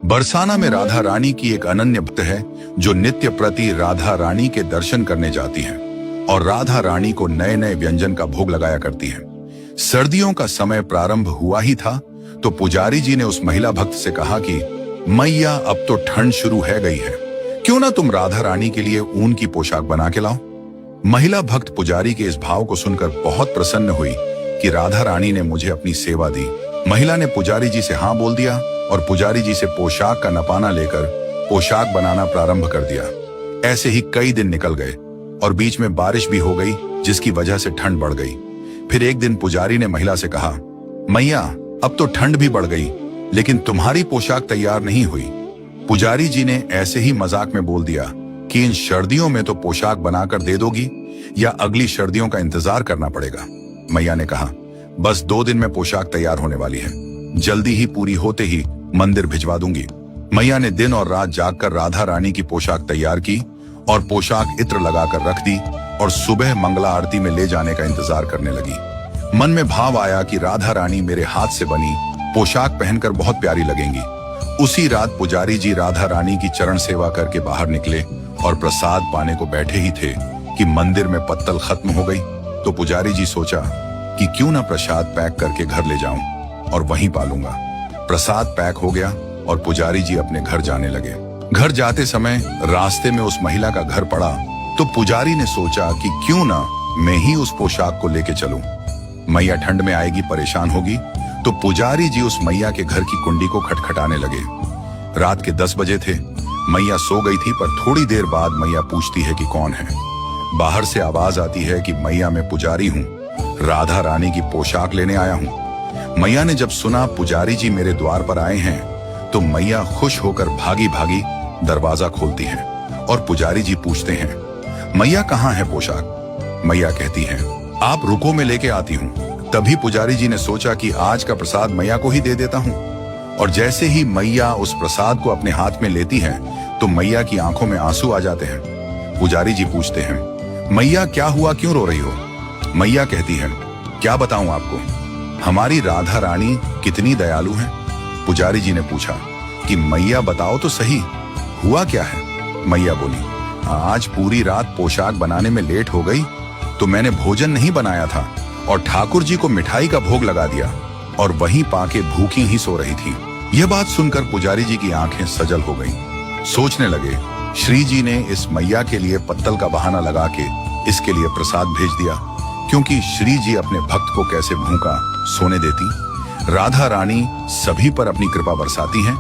बरसाना में राधा रानी की एक अनन्य भक्त है जो नित्य प्रति राधा रानी के दर्शन करने जाती है और राधा रानी को नए नए व्यंजन का भोग लगाया करती है। सर्दियों का समय प्रारंभ हुआ ही था तो पुजारी जी ने उस महिला भक्त से कहा कि मैया अब तो ठंड शुरू है गई है, क्यों ना तुम राधा रानी के लिए ऊन की पोशाक बना के लाओ। महिला भक्त पुजारी के इस भाव को सुनकर बहुत प्रसन्न हुई कि राधा रानी ने मुझे अपनी सेवा दी। महिला ने पुजारी जी से हाँ बोल दिया और पुजारी जी से पोशाक का नपाना लेकर पोशाक बनाना प्रारंभ कर दिया। ऐसे ही कई दिन निकल गए और बीच में बारिश भी हो गई, जिसकी वजह से ठंड बढ़ गई। फिर एक दिन पुजारी ने महिला से कहा, मैया अब तो ठंड भी बढ़ गई लेकिन तुम्हारी पोशाक तैयार नहीं हुई। पुजारी जी ने ऐसे ही मजाक में बोल दिया कि इन सर्दियों में तो पोशाक बनाकर दे दोगी या अगली सर्दियों का इंतजार करना पड़ेगा। मैया ने कहा, बस 2 दिन में पोशाक तैयार होने वाली है, जल्दी ही पूरी होते ही मंदिर भिजवा दूंगी। मैया ने दिन और रात जागकर राधा रानी की पोशाक तैयार की और पोशाक इत्र लगाकर रख दी और सुबह मंगला आरती में ले जाने का इंतजार करने लगी। मन में भाव आया कि राधा रानी मेरे हाथ से बनी पोशाक पहनकर बहुत प्यारी लगेंगी। उसी रात पुजारी जी राधा रानी की चरण सेवा करके बाहर निकले और प्रसाद पाने को बैठे ही थे कि मंदिर में पत्तल खत्म हो गई। तो पुजारी जी सोचा कि क्यों ना प्रसाद पैक करके घर ले जाऊं और वहीं पालूंगा। प्रसाद पैक हो गया और पुजारी जी अपने घर जाने लगे। घर जाते समय रास्ते में उस महिला का घर पड़ा तो पुजारी ने सोचा कि क्यों ना मैं ही उस पोशाक को लेके चलूं। मैया ठंड में आएगी, परेशान होगी, तो पुजारी जी उस मैया के घर की कुंडी को खटखटाने लगे। रात के 10 बजे थे। मैया सो गई थी पर थोड़ी देर बाद मैया पूछती है कि कौन है। बाहर से आवाज आती है कि मैया मैं पुजारी हूँ, राधा रानी की पोशाक लेने आया हूँ। मैया ने जब सुना पुजारी जी मेरे द्वार पर आए हैं तो मैया खुश होकर भागी भागी दरवाजा खोलती है और पुजारी जी पूछते हैं, मैया कहाँ है पोशाक। मैया कहती है, आप रुको मैं लेके आती हूँ। तभी पुजारी जी ने सोचा कि आज का प्रसाद मैया को ही दे देता हूँ। और जैसे ही मैया उस प्रसाद को अपने हाथ में लेती है तो मैया की आंखों में आंसू आ जाते हैं। पुजारी जी पूछते हैं, मैया क्या हुआ, क्यों रो रही हो। मैया कहती है, क्या बताऊं आपको, हमारी राधा रानी कितनी दयालु है। पुजारी जी ने पूछा कि मैया बताओ तो सही, हुआ क्या है। मैया बोली, आज पूरी रात पोशाक बनाने में लेट हो गई तो मैंने भोजन नहीं बनाया था और ठाकुर जी को मिठाई का भोग लगा दिया और वहीं पाके भूखी ही सो रही थी। यह बात सुनकर पुजारी जी की आंखें सजल हो गईं। सोचने लगे, श्री जी ने इस मैया के लिए पत्तल का बहाना लगा के इसके लिए प्रसाद भेज दिया, क्योंकि श्री जी अपने भक्त को कैसे भूखा सोने देती। राधा रानी सभी पर अपनी कृपा बरसाती हैं।